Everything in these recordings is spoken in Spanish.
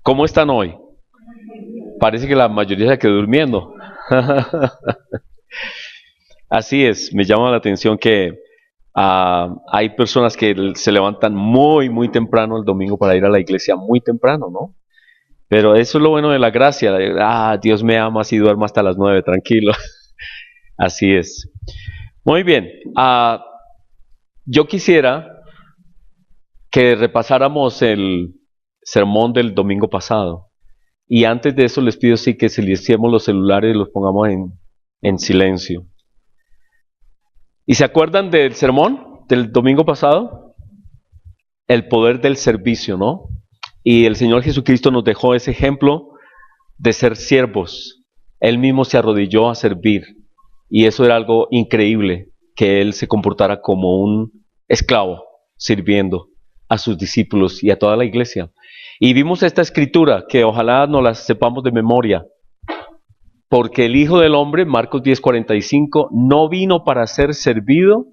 ¿Cómo están hoy? Parece que la mayoría se quedó durmiendo. Así es, me llama la atención que hay personas que se levantan muy temprano el domingo para ir a la iglesia muy temprano, ¿no? Pero eso es lo bueno de la gracia. Dios me ama si duermo hasta las 9, tranquilo. Así es. Muy bien. Yo quisiera que repasáramos el sermón del domingo pasado. Y antes de eso les pido sí que silenciemos los celulares y los pongamos en silencio. ¿Y se acuerdan del sermón del domingo pasado? El poder del servicio, ¿no? Y el Señor Jesucristo nos dejó ese ejemplo de ser siervos. Él mismo se arrodilló a servir. Y eso era algo increíble, que Él se comportara como un esclavo, sirviendo a sus discípulos y a toda la iglesia. Y vimos esta escritura, que ojalá nos la sepamos de memoria. Porque el Hijo del Hombre, Marcos 10:45, no vino para ser servido,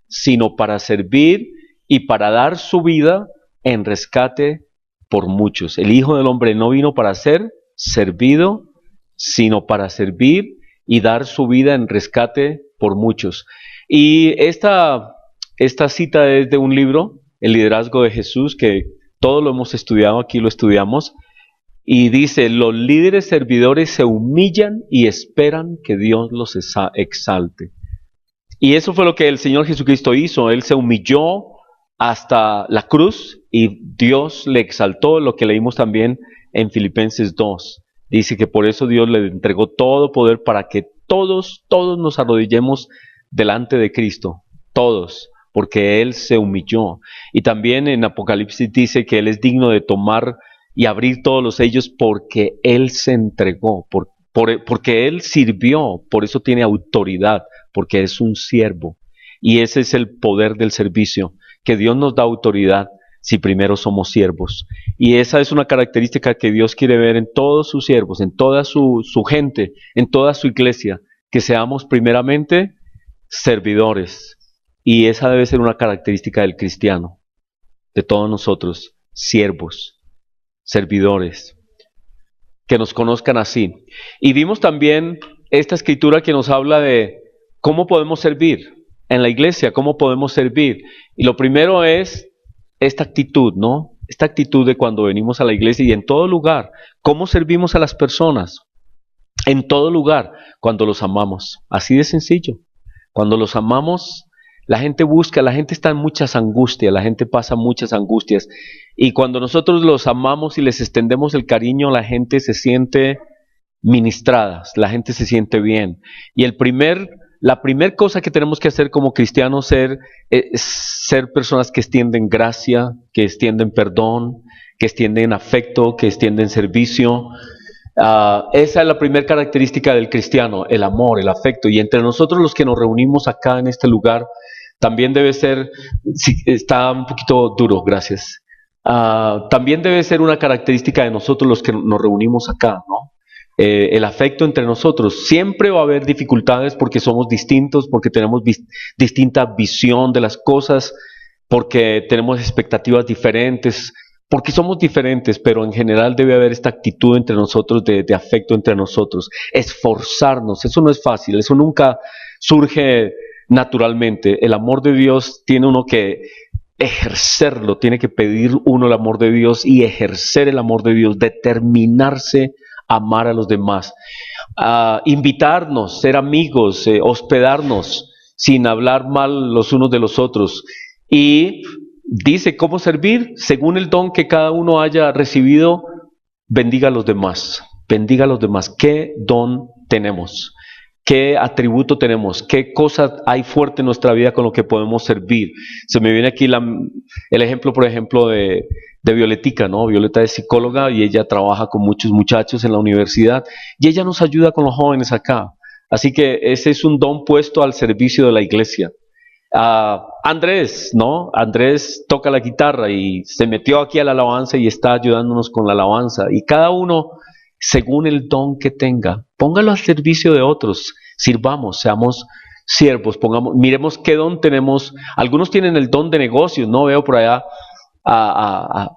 sino para servir y para dar su vida en rescate por muchos. El Hijo del Hombre no vino para ser servido, sino para servir y dar su vida en rescate por muchos. Y esta cita es de un libro, El liderazgo de Jesús, que todo lo hemos estudiado, aquí lo estudiamos. Y dice, los líderes servidores se humillan y esperan que Dios los exalte. Y eso fue lo que el Señor Jesucristo hizo. Él se humilló hasta la cruz y Dios le exaltó, lo que leímos también en Filipenses 2. Dice que por eso Dios le entregó todo poder para que todos nos arrodillemos delante de Cristo. Todos, porque Él se humilló. Y también en Apocalipsis dice que Él es digno de tomar y abrir todos los sellos porque Él se entregó, porque Él sirvió, por eso tiene autoridad, porque es un siervo. Y ese es el poder del servicio, que Dios nos da autoridad si primero somos siervos. Y esa es una característica que Dios quiere ver en todos sus siervos, en toda su gente, en toda su iglesia, que seamos primeramente servidores. Y esa debe ser una característica del cristiano, de todos nosotros, siervos, servidores, que nos conozcan así. Y vimos también esta escritura que nos habla de cómo podemos servir en la iglesia, cómo podemos servir. Y lo primero es esta actitud, ¿no? Esta actitud de cuando venimos a la iglesia y en todo lugar, cómo servimos a las personas. En todo lugar, cuando los amamos. Así de sencillo. Cuando los amamos, la gente busca, la gente está en muchas angustias, la gente pasa muchas angustias. Y cuando nosotros los amamos y les extendemos el cariño, la gente se siente ministrada, la gente se siente bien. Y la primera cosa que tenemos que hacer como cristianos es ser personas que extienden gracia, que extienden perdón, que extienden afecto, que extienden servicio. Esa es la primera característica del cristiano, el amor, el afecto. Y entre nosotros los que nos reunimos acá en este lugar, también debe ser, sí, está un poquito duro, gracias. También debe ser una característica de nosotros los que nos reunimos acá, ¿no? El afecto entre nosotros. Siempre va a haber dificultades porque somos distintos, porque tenemos distinta visión de las cosas, porque tenemos expectativas diferentes, porque somos diferentes, pero en general debe haber esta actitud entre nosotros de afecto entre nosotros. Esforzarnos, eso no es fácil, eso nunca surge naturalmente. El amor de Dios tiene uno que ejercerlo, tiene que pedir uno el amor de Dios y ejercer el amor de Dios, determinarse a amar a los demás, invitarnos, ser amigos, hospedarnos sin hablar mal los unos de los otros. Y dice cómo servir según el don que cada uno haya recibido. Bendiga a los demás, bendiga a los demás. ¿Qué don tenemos? ¿Qué atributo tenemos? ¿Qué cosa hay fuerte en nuestra vida con lo que podemos servir? Se me viene aquí el ejemplo, por ejemplo, de Violetica, ¿no? Violeta es psicóloga y ella trabaja con muchos muchachos en la universidad y ella nos ayuda con los jóvenes acá. Así que ese es un don puesto al servicio de la iglesia. Andrés, ¿no? Andrés toca la guitarra y se metió aquí a la alabanza y está ayudándonos con la alabanza. Y cada uno, según el don que tenga, póngalo al servicio de otros. Sirvamos, seamos siervos, miremos qué don tenemos. Algunos tienen el don de negocios, ¿no? Veo por allá a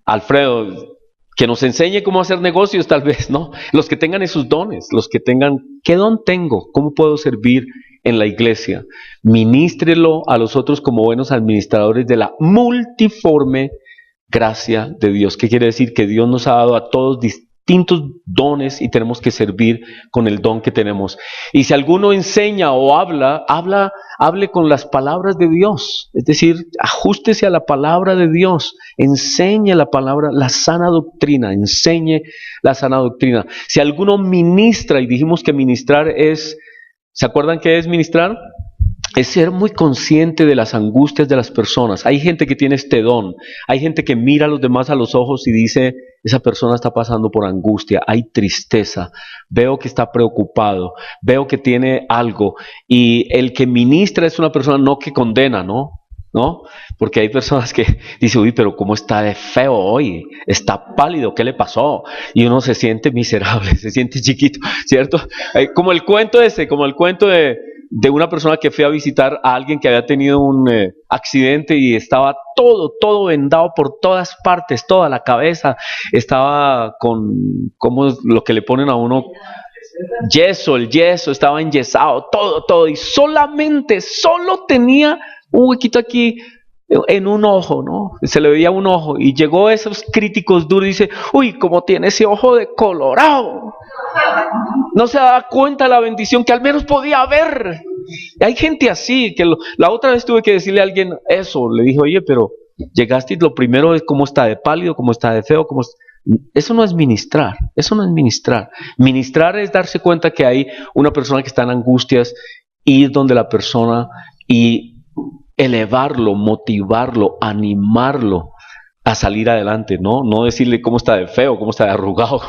Alfredo. que nos enseñe cómo hacer negocios tal vez, ¿no? Los que tengan esos dones, los que tengan, ¿qué don tengo? ¿Cómo puedo servir en la iglesia? Ministrelo a los otros como buenos administradores de la multiforme gracia de Dios. ¿Qué quiere decir? Que Dios nos ha dado a todos distintos dones y tenemos que servir con el don que tenemos. Y si alguno enseña o hable con las palabras de Dios. Es decir, ajústese a la palabra de Dios. Enseñe la palabra, la sana doctrina. Enseñe la sana doctrina. Si alguno ministra, y dijimos que ministrar es, ¿se acuerdan qué es ministrar? Es ser muy consciente de las angustias de las personas. Hay gente que tiene este don. Hay gente que mira a los demás a los ojos y dice, esa persona está pasando por angustia, hay tristeza, veo que está preocupado, veo que tiene algo. Y el que ministra es una persona no que condena, ¿no? Porque hay personas que dicen, uy, pero cómo está de feo hoy, está pálido, ¿qué le pasó? Y uno se siente miserable, se siente chiquito, ¿cierto? Como el cuento de una persona que fue a visitar a alguien que había tenido un accidente y estaba todo vendado por todas partes, toda la cabeza estaba con, como lo que le ponen a uno, el yeso estaba enyesado, todo, y solo tenía un huequito aquí en un ojo, ¿no? Se le veía un ojo, y llegó esos críticos duros y dice, uy, como tiene ese ojo de colorado. No se da cuenta de la bendición que al menos podía ver. Y hay gente así, que la otra vez tuve que decirle a alguien eso, le dije, oye, pero llegaste y lo primero es cómo está de pálido, cómo está de feo, Eso no es ministrar, eso no es ministrar. Ministrar es darse cuenta que hay una persona que está en angustias, ir donde la persona y elevarlo, motivarlo, animarlo a salir adelante, ¿no? No decirle cómo está de feo, cómo está de arrugado.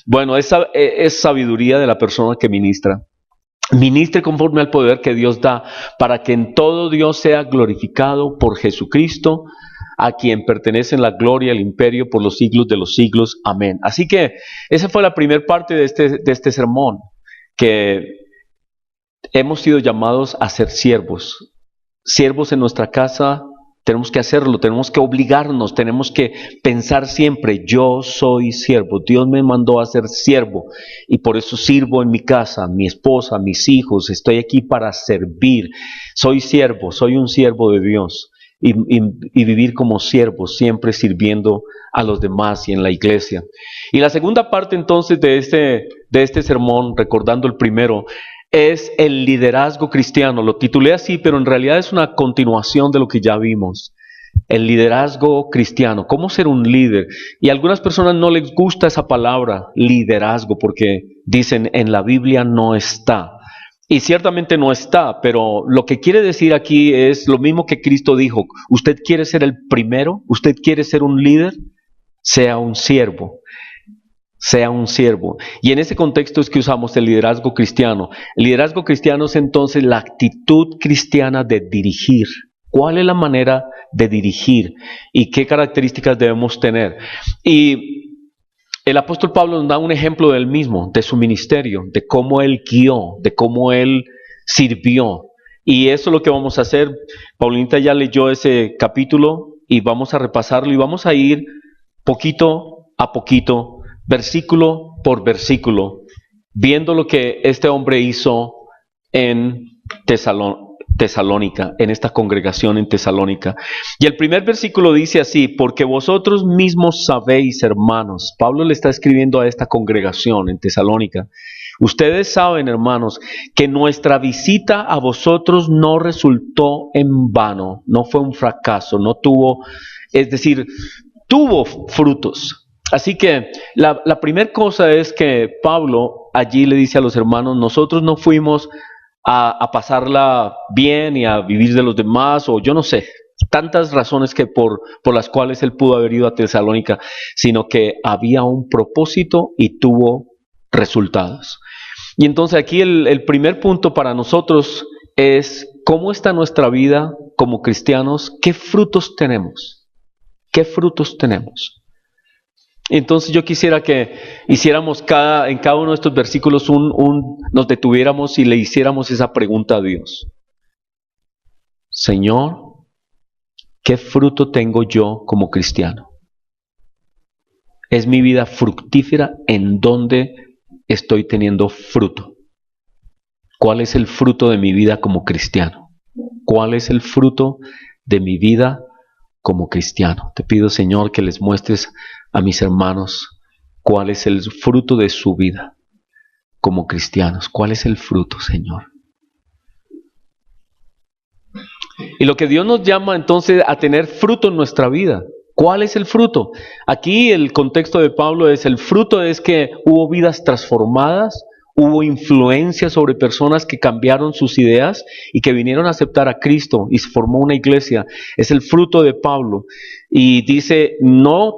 Bueno, esa es sabiduría de la persona que ministra. Ministre conforme al poder que Dios da, para que en todo Dios sea glorificado por Jesucristo, a quien pertenecen la gloria y el imperio por los siglos de los siglos. Amén. Así que esa fue la primera parte de este sermón, que hemos sido llamados a ser siervos. Siervos en nuestra casa. Tenemos que hacerlo, tenemos que obligarnos, tenemos que pensar siempre, yo soy siervo, Dios me mandó a ser siervo y por eso sirvo en mi casa, mi esposa, mis hijos, estoy aquí para servir, soy siervo, soy un siervo de Dios y vivir como siervo, siempre sirviendo a los demás y en la iglesia. Y la segunda parte entonces de este sermón, recordando el primero, es el liderazgo cristiano. Lo titulé así, pero en realidad es una continuación de lo que ya vimos. El liderazgo cristiano, cómo ser un líder. Y a algunas personas no les gusta esa palabra, liderazgo, porque dicen en la Biblia no está. Y ciertamente no está, pero lo que quiere decir aquí es lo mismo que Cristo dijo. ¿Usted quiere ser el primero? ¿Usted quiere ser un líder? Sea un siervo. Sea un siervo. Y en ese contexto es que usamos el liderazgo cristiano. El liderazgo cristiano es entonces la actitud cristiana de dirigir. ¿Cuál es la manera de dirigir? ¿Y qué características debemos tener? Y el apóstol Pablo nos da un ejemplo del mismo, de su ministerio, de cómo él guió, de cómo él sirvió. Y eso es lo que vamos a hacer. Paulinita ya leyó ese capítulo y vamos a repasarlo y vamos a ir poquito a poquito, versículo por versículo, viendo lo que este hombre hizo en Tesalónica, en esta congregación en Tesalónica. Y el primer versículo dice así, porque vosotros mismos sabéis, hermanos, Pablo le está escribiendo a esta congregación en Tesalónica, ustedes saben, hermanos, que nuestra visita a vosotros no resultó en vano, no fue un fracaso, es decir, tuvo frutos. Así que la primera cosa es que Pablo allí le dice a los hermanos, nosotros no fuimos a pasarla bien y a vivir de los demás, o yo no sé, tantas razones que por las cuales él pudo haber ido a Tesalónica, sino que había un propósito y tuvo resultados. Y entonces aquí el primer punto para nosotros es cómo está nuestra vida como cristianos, qué frutos tenemos, qué frutos tenemos. Entonces yo quisiera que hiciéramos en cada uno de estos versículos nos detuviéramos y le hiciéramos esa pregunta a Dios. Señor, ¿qué fruto tengo yo como cristiano? ¿Es mi vida fructífera? ¿En dónde estoy teniendo fruto? ¿Cuál es el fruto de mi vida como cristiano? ¿Cuál es el fruto de mi vida como cristiano? Te pido, Señor, que les muestres a mis hermanos cuál es el fruto de su vida como cristianos. ¿Cuál es el fruto, Señor? Y lo que Dios nos llama entonces a tener fruto en nuestra vida. ¿Cuál es el fruto? Aquí el contexto de Pablo es: el fruto es que hubo vidas transformadas, hubo influencia sobre personas que cambiaron sus ideas y que vinieron a aceptar a Cristo y se formó una iglesia. Es el fruto de Pablo. Y dice, no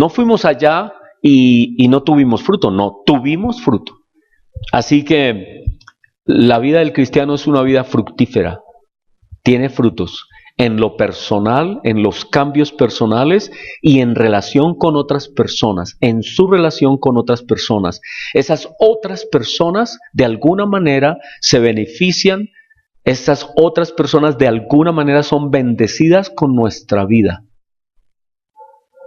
fuimos allá y no tuvimos fruto, no, tuvimos fruto. Así que la vida del cristiano es una vida fructífera. Tiene frutos en lo personal, en los cambios personales y en relación con otras personas, en su relación con otras personas. Esas otras personas de alguna manera se benefician, esas otras personas de alguna manera son bendecidas con nuestra vida.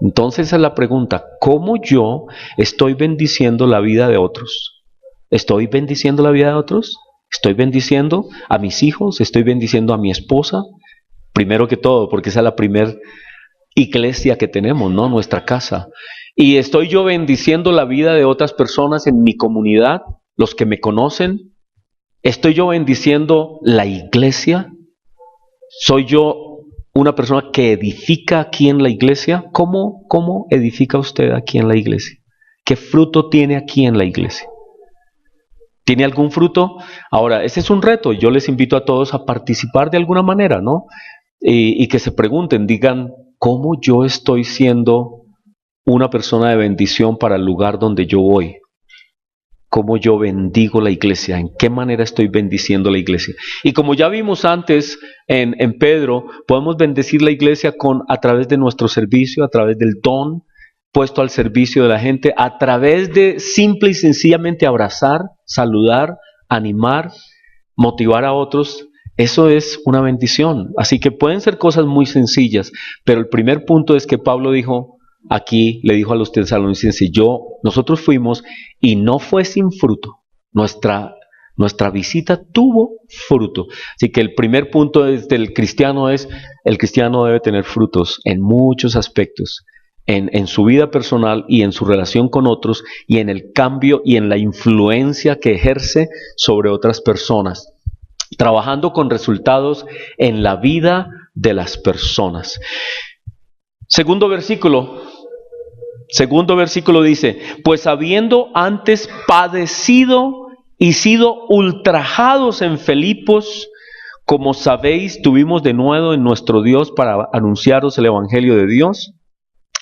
Entonces esa es la pregunta: ¿cómo yo estoy bendiciendo la vida de otros? ¿Estoy bendiciendo la vida de otros? ¿Estoy bendiciendo a mis hijos? ¿Estoy bendiciendo a mi esposa? Primero que todo, porque esa es la primera iglesia que tenemos, ¿no? Nuestra casa. ¿Y estoy yo bendiciendo la vida de otras personas en mi comunidad? Los que me conocen. ¿Estoy yo bendiciendo la iglesia? ¿Soy yo una persona que edifica aquí en la iglesia? ¿Cómo edifica usted aquí en la iglesia? ¿Qué fruto tiene aquí en la iglesia? ¿Tiene algún fruto? Ahora, ese es un reto. Yo les invito a todos a participar de alguna manera, ¿no? Y que se pregunten, digan, ¿cómo yo estoy siendo una persona de bendición para el lugar donde yo voy? ¿Cómo yo bendigo la iglesia? ¿En qué manera estoy bendiciendo la iglesia? Y como ya vimos antes en Pedro, podemos bendecir la iglesia a través de nuestro servicio, a través del don puesto al servicio de la gente, a través de simple y sencillamente abrazar, saludar, animar, motivar a otros. Eso es una bendición. Así que pueden ser cosas muy sencillas, pero el primer punto es que Pablo dijo, aquí le dijo a los tesalonicenses, nosotros fuimos y no fue sin fruto. Nuestra visita tuvo fruto. Así que el primer punto del cristiano es, el cristiano debe tener frutos en muchos aspectos. En su vida personal y en su relación con otros y en el cambio y en la influencia que ejerce sobre otras personas, trabajando con resultados en la vida de las personas. Segundo versículo dice, pues habiendo antes padecido y sido ultrajados en Filipos, como sabéis, tuvimos de nuevo en nuestro Dios para anunciaros el evangelio de Dios,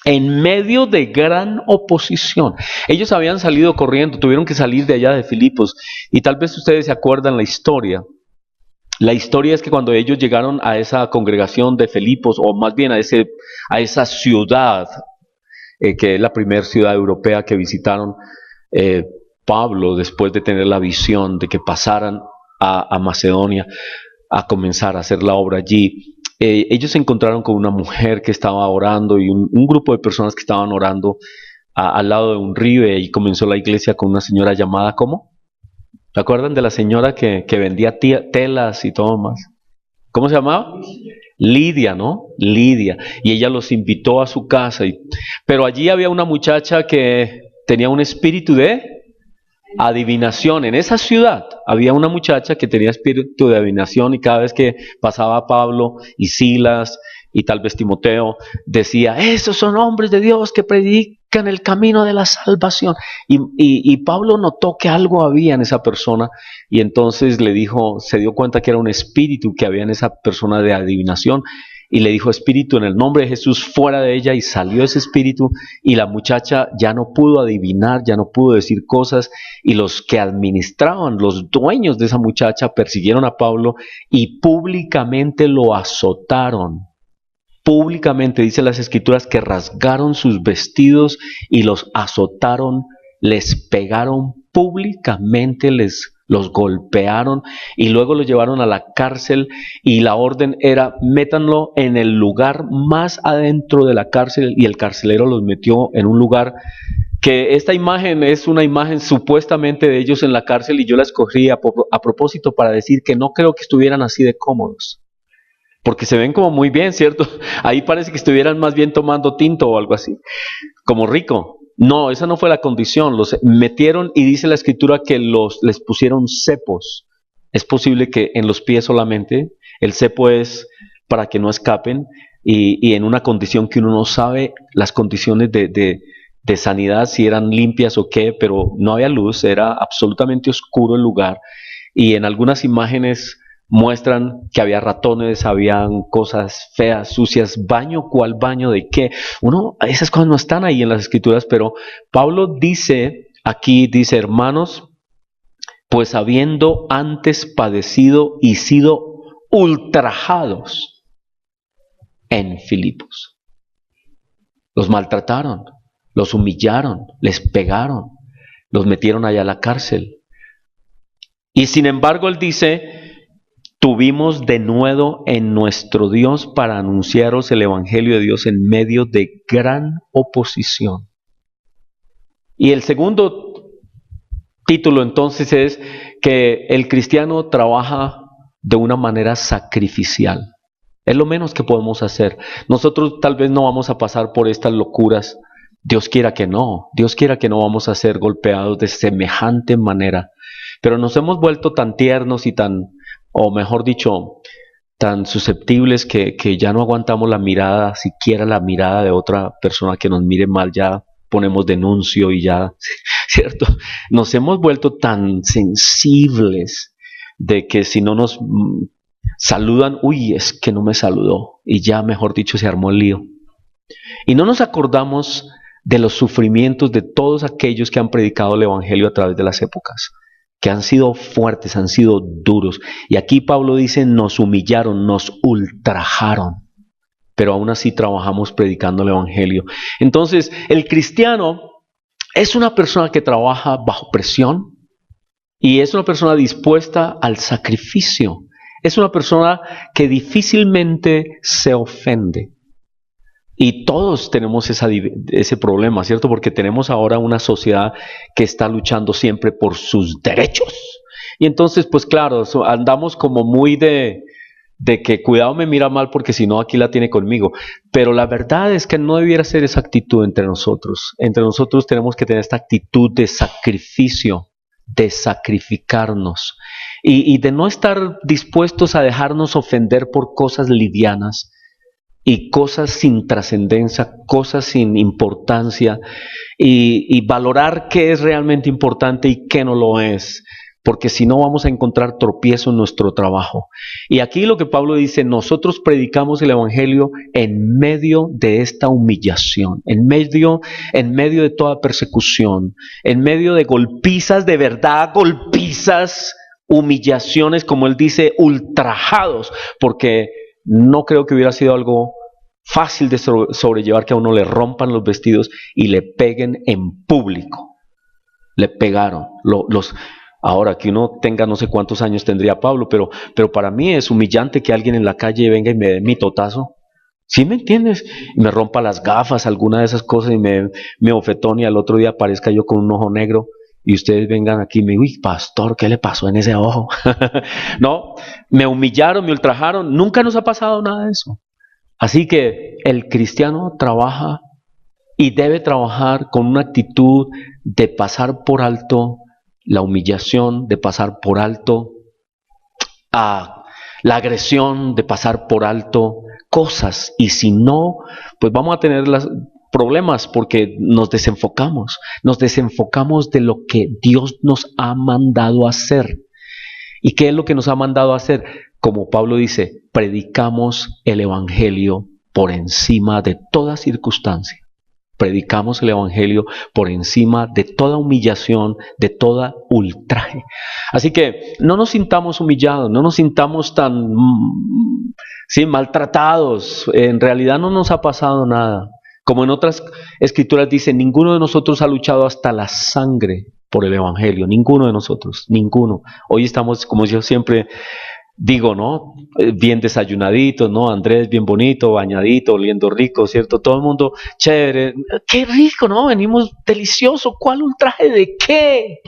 en medio de gran oposición. Ellos habían salido corriendo, tuvieron que salir de allá de Filipos, y tal vez ustedes se acuerdan la historia. La historia es que cuando ellos llegaron a esa congregación de Filipos, o más bien a esa ciudad, que es la primera ciudad europea que visitaron Pablo, después de tener la visión de que pasaran a Macedonia a comenzar a hacer la obra allí, ellos se encontraron con una mujer que estaba orando y un grupo de personas que estaban orando al lado de un río, y ahí comenzó la iglesia con una señora llamada, ¿cómo? ¿Se acuerdan de la señora que vendía telas y todo más? ¿Cómo se llamaba? Lidia, ¿no? Lidia. Y ella los invitó a su casa. Pero allí había una muchacha que tenía un espíritu de adivinación. En esa ciudad había una muchacha que tenía espíritu de adivinación, y cada vez que pasaba Pablo y Silas y tal vez Timoteo, decía, esos son hombres de Dios que predican el camino de la salvación. Y Pablo notó que algo había en esa persona, y entonces se dio cuenta que era un espíritu que había en esa persona de adivinación, y le dijo, espíritu, en el nombre de Jesús, fuera de ella, y salió ese espíritu, y la muchacha ya no pudo adivinar, ya no pudo decir cosas, y los que administraban, los dueños de esa muchacha, persiguieron a Pablo y públicamente lo azotaron. Públicamente, dice las escrituras, que rasgaron sus vestidos y los azotaron, les pegaron públicamente, los golpearon y luego los llevaron a la cárcel y la orden era métanlo en el lugar más adentro de la cárcel y el carcelero los metió en un lugar que esta imagen es una imagen supuestamente de ellos en la cárcel y yo la escogí a propósito para decir que no creo que estuvieran así de cómodos. Porque se ven como muy bien, ¿cierto? Ahí parece que estuvieran más bien tomando tinto o algo así, como rico. No, esa no fue la condición. Los metieron y dice la escritura que les pusieron cepos. Es posible que en los pies solamente. El cepo es para que no escapen y en una condición que uno no sabe las condiciones de sanidad, si eran limpias o qué, pero no había luz, era absolutamente oscuro el lugar. Y en algunas imágenes muestran que había ratones, habían cosas feas, sucias, baño, ¿cuál baño de qué? Esas cosas no están ahí en las escrituras, pero Pablo dice aquí, dice, hermanos, pues habiendo antes padecido y sido ultrajados en Filipos. Los maltrataron, los humillaron, les pegaron, los metieron allá a la cárcel. Y sin embargo él dice, tuvimos denuedo en nuestro Dios para anunciaros el Evangelio de Dios en medio de gran oposición. Y el segundo título entonces es que el cristiano trabaja de una manera sacrificial. Es lo menos que podemos hacer. Nosotros tal vez no vamos a pasar por estas locuras. Dios quiera que no. Dios quiera que no vamos a ser golpeados de semejante manera. Pero nos hemos vuelto tan tiernos y o mejor dicho, tan susceptibles que ya no aguantamos la mirada, siquiera la mirada de otra persona que nos mire mal, ya ponemos denuncio y ya, ¿cierto? Nos hemos vuelto tan sensibles de que si no nos saludan, uy, es que no me saludó, y ya, mejor dicho, se armó el lío. Y no nos acordamos de los sufrimientos de todos aquellos que han predicado el Evangelio a través de las épocas, que han sido fuertes, han sido duros. Y aquí Pablo dice, nos humillaron, nos ultrajaron, pero aún así trabajamos predicando el Evangelio. Entonces, el cristiano es una persona que trabaja bajo presión y es una persona dispuesta al sacrificio. Es una persona que difícilmente se ofende. Y todos tenemos ese problema, ¿cierto? Porque tenemos ahora una sociedad que está luchando siempre por sus derechos. Y entonces, pues claro, andamos como muy de que cuidado me mira mal porque si no aquí la tiene conmigo. Pero la verdad es que no debiera ser esa actitud entre nosotros. Entre nosotros tenemos que tener esta actitud de sacrificio, de sacrificarnos y de no estar dispuestos a dejarnos ofender por cosas livianas y cosas sin trascendencia, cosas sin importancia y valorar qué es realmente importante y qué no lo es, porque si no vamos a encontrar tropiezo en nuestro trabajo. Y aquí lo que Pablo dice, nosotros predicamos el Evangelio en medio de esta humillación, en medio de toda persecución, en medio de golpizas de verdad, golpizas, humillaciones, como él dice, ultrajados, porque no creo que hubiera sido algo fácil de sobrellevar que a uno le rompan los vestidos y le peguen en público. Le pegaron. Ahora, que uno tenga no sé cuántos años tendría Pablo, pero para mí es humillante que alguien en la calle venga y me dé mi totazo. ¿Sí me entiendes? Y me rompa las gafas, alguna de esas cosas y me ofetone y al otro día aparezca yo con un ojo negro. Y ustedes vengan aquí y me digan, uy, pastor, ¿qué le pasó en ese ojo? No, me humillaron, me ultrajaron, nunca nos ha pasado nada de eso. Así que el cristiano trabaja y debe trabajar con una actitud de pasar por alto la humillación, de pasar por alto la agresión, de pasar por alto cosas. Y si no, pues vamos a tener problemas porque nos desenfocamos de lo que Dios nos ha mandado a hacer. ¿Y qué es lo que nos ha mandado a hacer? Como Pablo dice, predicamos el Evangelio por encima de toda circunstancia. Predicamos el Evangelio por encima de toda humillación, de toda ultraje. Así que no nos sintamos humillados, no nos sintamos tan maltratados. En realidad no nos ha pasado nada. Como en otras escrituras dice, ninguno de nosotros ha luchado hasta la sangre por el Evangelio, ninguno de nosotros, ninguno. Hoy estamos, como yo siempre digo, ¿no? Bien desayunaditos, ¿no? Andrés bien bonito, bañadito, oliendo rico, ¿cierto? Todo el mundo chévere. ¡Qué rico!, ¿no? Venimos delicioso. ¿Cuál ultraje de qué?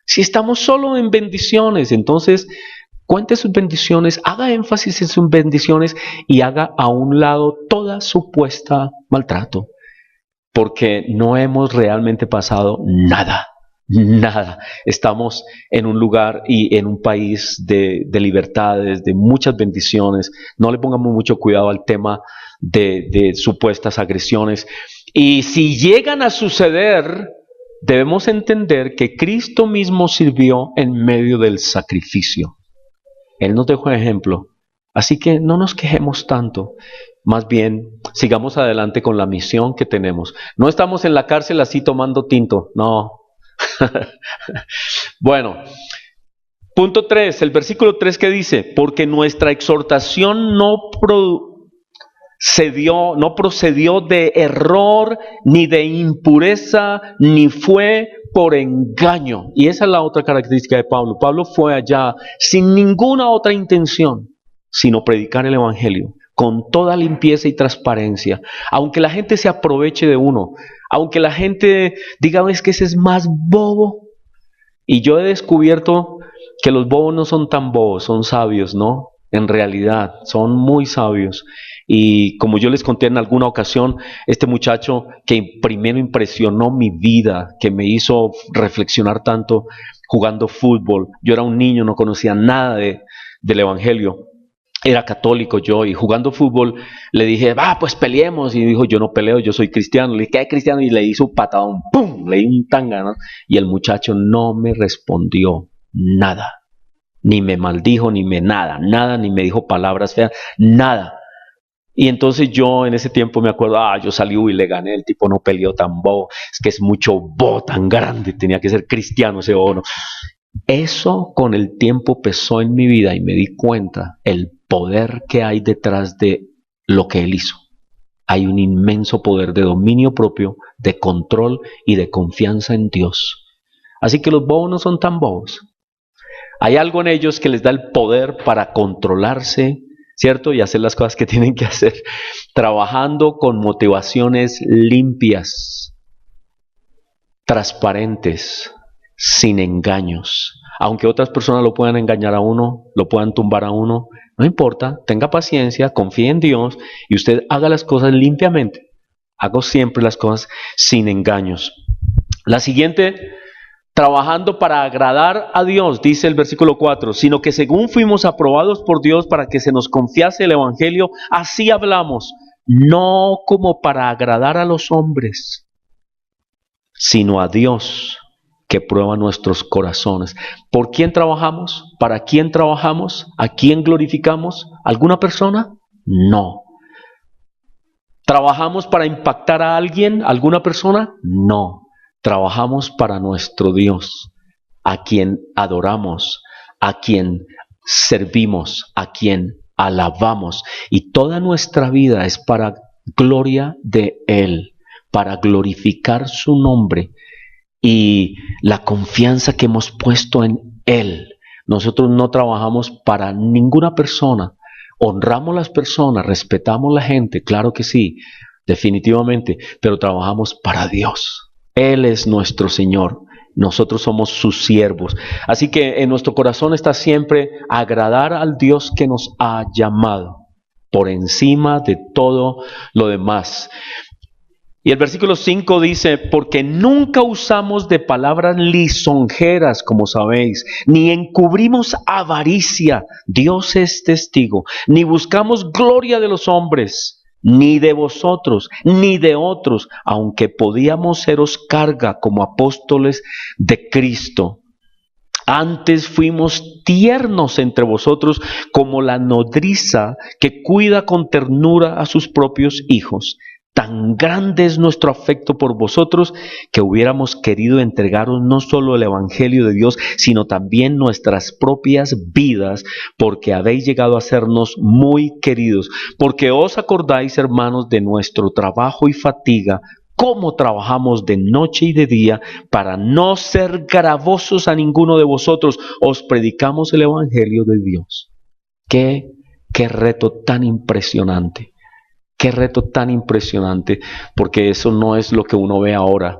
Si estamos solo en bendiciones, entonces cuente sus bendiciones, haga énfasis en sus bendiciones y haga a un lado toda supuesta maltrato, porque no hemos realmente pasado nada. Nada. Estamos en un lugar y en un país de libertades, de muchas bendiciones. No le pongamos mucho cuidado al tema de supuestas agresiones. Y si llegan a suceder, debemos entender que Cristo mismo sirvió en medio del sacrificio. Él nos dejó ejemplo. Así que no nos quejemos tanto. Más bien, sigamos adelante con la misión que tenemos. No estamos en la cárcel así tomando tinto. No. Bueno, punto 3, el versículo 3 que dice, porque nuestra exhortación no procedió de error, ni de impureza, ni fue por engaño. Y esa es la otra característica de Pablo. Pablo fue allá sin ninguna otra intención, sino predicar el Evangelio con toda limpieza y transparencia. Aunque la gente se aproveche de uno, aunque la gente diga, es que ese es más bobo. Y yo he descubierto que los bobos no son tan bobos, son sabios, ¿no? En realidad, son muy sabios. Y como yo les conté en alguna ocasión, este muchacho que primero impresionó mi vida, que me hizo reflexionar tanto jugando fútbol. Yo era un niño, no conocía nada del Evangelio. Era católico yo, y jugando fútbol le dije, pues peleemos. Y dijo, yo no peleo, yo soy cristiano. Le dije, ¿qué cristiano? Y le hizo un patadón, ¡pum! Le di un tanga, ¿no? Y el muchacho no me respondió nada. Ni me maldijo, ni nada, ni me dijo palabras feas, nada. Y entonces yo en ese tiempo me acuerdo, yo salí y le gané, el tipo no peleó tan bobo, es que es mucho bobo tan grande, tenía que ser cristiano ese bobo, ¿no? Eso con el tiempo pesó en mi vida y me di cuenta el poder que hay detrás de lo que él hizo. Hay un inmenso poder de dominio propio, de control y de confianza en Dios. Así que los bobos no son tan bobos. Hay algo en ellos que les da el poder para controlarse, ¿cierto? Y hacer las cosas que tienen que hacer, trabajando con motivaciones limpias, transparentes, sin engaños. Aunque otras personas lo puedan engañar a uno, lo puedan tumbar a uno, no importa, tenga paciencia, confíe en Dios y usted haga las cosas limpiamente. Hago siempre las cosas sin engaños. La siguiente, trabajando para agradar a Dios, dice el versículo 4, sino que según fuimos aprobados por Dios para que se nos confiase el Evangelio, así hablamos, no como para agradar a los hombres, sino a Dios, que prueba nuestros corazones. ¿Por quién trabajamos? ¿Para quién trabajamos? ¿A quién glorificamos? ¿Alguna persona? No. ¿Trabajamos para impactar a alguien? ¿Alguna persona? No. Trabajamos para nuestro Dios, a quien adoramos, a quien servimos, a quien alabamos. Y toda nuestra vida es para gloria de Él, para glorificar su nombre y la confianza que hemos puesto en Él. Nosotros no trabajamos para ninguna persona. Honramos las personas, respetamos la gente, claro que sí, definitivamente, pero trabajamos para Dios. Él es nuestro Señor, nosotros somos sus siervos. Así que en nuestro corazón está siempre agradar al Dios que nos ha llamado, por encima de todo lo demás. Y el versículo 5 dice, porque nunca usamos de palabras lisonjeras, como sabéis, ni encubrimos avaricia, Dios es testigo, ni buscamos gloria de los hombres, ni de vosotros, ni de otros, aunque podíamos seros carga como apóstoles de Cristo. Antes fuimos tiernos entre vosotros como la nodriza que cuida con ternura a sus propios hijos. Tan grande es nuestro afecto por vosotros que hubiéramos querido entregaros no solo el Evangelio de Dios, sino también nuestras propias vidas, porque habéis llegado a sernos muy queridos. Porque os acordáis, hermanos, de nuestro trabajo y fatiga cómo trabajamos de noche y de día para no ser gravosos a ninguno de vosotros. Os predicamos el Evangelio de Dios. Qué reto tan impresionante. Qué reto tan impresionante, porque eso no es lo que uno ve ahora.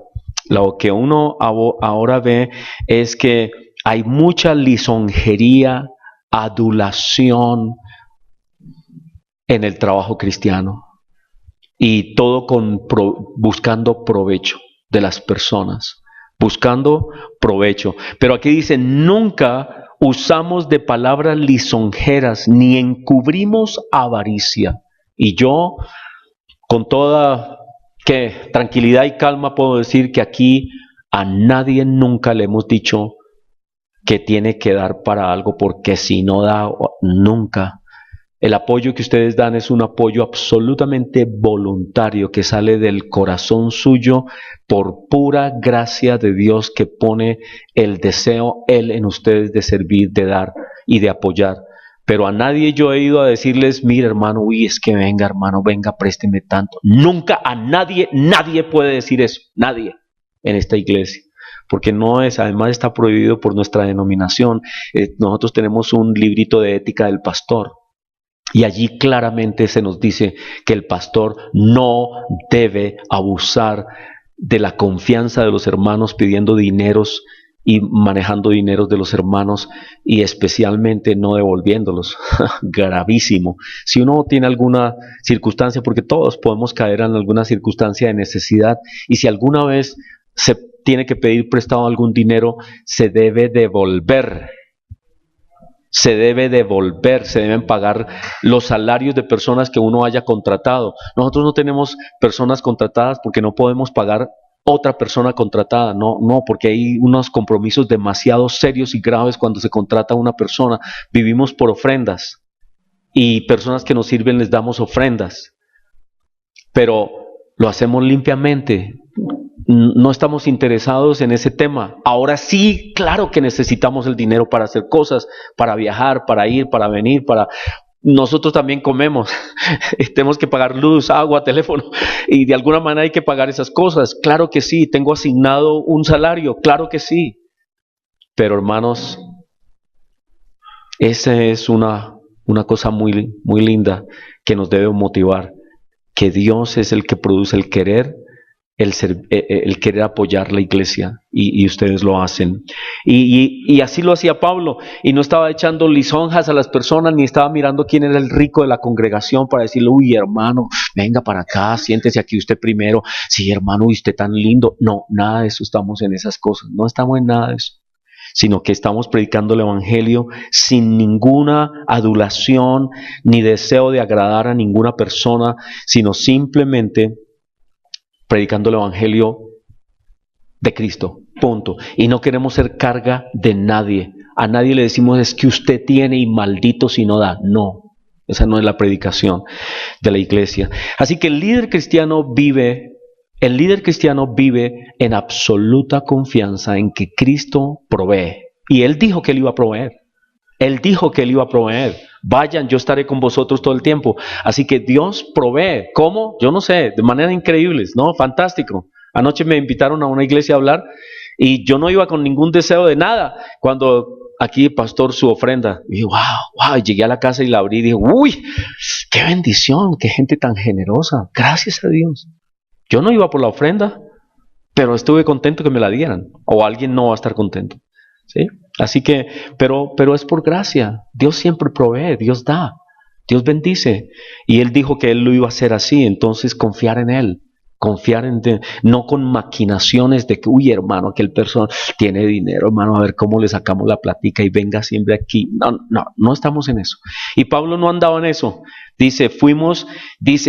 Lo que uno ahora ve es que hay mucha lisonjería, adulación en el trabajo cristiano. Y todo buscando provecho de las personas. Buscando provecho. Pero aquí dice, nunca usamos de palabras lisonjeras, ni encubrimos avaricia. Y yo, con toda tranquilidad y calma, puedo decir que aquí a nadie nunca le hemos dicho que tiene que dar para algo, porque si no da, nunca. El apoyo que ustedes dan es un apoyo absolutamente voluntario que sale del corazón suyo por pura gracia de Dios que pone el deseo Él en ustedes de servir, de dar y de apoyar. Pero a nadie yo he ido a decirles, mira hermano, uy, es que venga hermano, venga, présteme tanto. Nunca a nadie puede decir eso, nadie en esta iglesia. Porque no es, además está prohibido por nuestra denominación. Nosotros tenemos un librito de ética del pastor. Y allí claramente se nos dice que el pastor no debe abusar de la confianza de los hermanos pidiendo dineros y manejando dineros de los hermanos y especialmente no devolviéndolos. Gravísimo. Si uno tiene alguna circunstancia, porque todos podemos caer en alguna circunstancia de necesidad, y si alguna vez se tiene que pedir prestado algún dinero, se debe devolver. Se deben pagar los salarios de personas que uno haya contratado. Nosotros no tenemos personas contratadas porque no podemos pagar otra persona contratada, no, porque hay unos compromisos demasiado serios y graves cuando se contrata a una persona. Vivimos por ofrendas y personas que nos sirven les damos ofrendas, pero lo hacemos limpiamente. No estamos interesados en ese tema. Ahora sí, claro que necesitamos el dinero para hacer cosas, para viajar, para ir, para venir, nosotros también comemos. Tenemos que pagar luz, agua, teléfono, y de alguna manera hay que pagar esas cosas. Claro que sí, tengo asignado un salario, claro que sí. Pero hermanos, esa es una cosa muy, muy linda que nos debe motivar, que Dios es el que produce el querer, el querer apoyar la iglesia, y ustedes lo hacen. Y así lo hacía Pablo, y no estaba echando lisonjas a las personas, ni estaba mirando quién era el rico de la congregación para decirle, uy hermano, venga para acá, siéntese aquí usted primero, sí hermano, y usted tan lindo. No, nada de eso estamos en esas cosas, no estamos en nada de eso, sino que estamos predicando el Evangelio sin ninguna adulación, ni deseo de agradar a ninguna persona, sino simplemente predicando el Evangelio de Cristo, punto. Y no queremos ser carga de nadie. A nadie le decimos es que usted tiene y maldito si no da. No, esa no es la predicación de la iglesia. Así que el líder cristiano vive en absoluta confianza en que Cristo provee. Y Él dijo que Él iba a proveer. Él dijo que Él iba a proveer. Vayan, yo estaré con vosotros todo el tiempo. Así que Dios provee. ¿Cómo? Yo no sé, de manera increíble, ¿no? Fantástico. Anoche me invitaron a una iglesia a hablar y yo no iba con ningún deseo de nada. Cuando aquí, pastor, su ofrenda. Y dije, wow. Y llegué a la casa y la abrí y dije, uy, qué bendición, qué gente tan generosa. Gracias a Dios. Yo no iba por la ofrenda, pero estuve contento que me la dieran. O alguien no va a estar contento. ¿Sí? Así que, pero es por gracia. Dios siempre provee, Dios da, Dios bendice. Y Él dijo que Él lo iba a hacer así, entonces confiar en Él. No con maquinaciones de que, uy hermano, aquel persona tiene dinero, hermano, a ver cómo le sacamos la platica y venga siempre aquí. No estamos en eso. Y Pablo no andaba en eso. Dice,